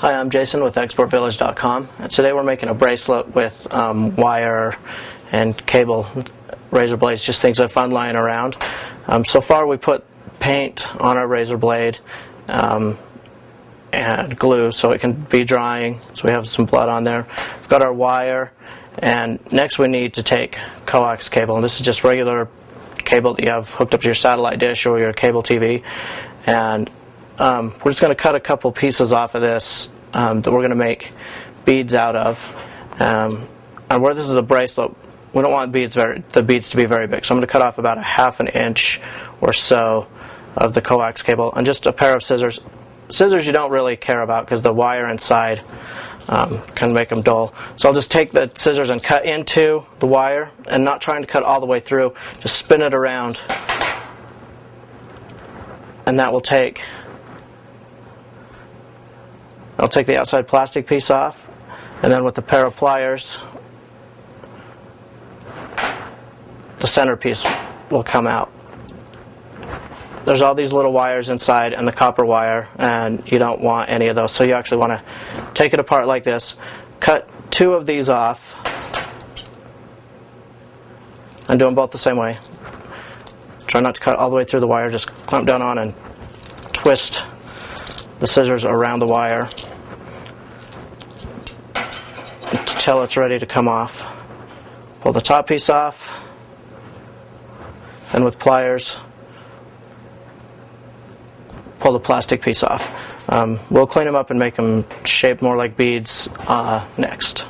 Hi, I'm Jason with exportvillage.com, and today we're making a bracelet with wire and cable, razor blades, just things I found lying around. So far we put paint on our razor blade and glue so it can be drying, so we have some blood on there. We've got our wire, and next we need to take coax cable, and this is just regular cable that you have hooked up to your satellite dish or your cable TV, and we're just going to cut a couple pieces off of this that we're going to make beads out of. And where this is a bracelet, we don't want the beads to be very big, so I'm going to cut off about a ½ an inch or so of the coax cable, and just a pair of scissors. Scissors you don't really care about because the wire inside can make them dull. So I'll just take the scissors and cut into the wire, and not trying to cut all the way through, just spin it around, and that will take I'll take the outside plastic piece off, and then with a pair of pliers the centerpiece will come out. There's all these little wires inside and the copper wire, and you don't want any of those, so you actually want to take it apart like this, cut 2 of these off, and do them both the same way. Try not to cut all the way through the wire, just clamp down on and twist the scissors around the wire until it's ready to come off. Pull the top piece off, and with pliers pull the plastic piece off. We'll clean them up and make them shape more like beads next.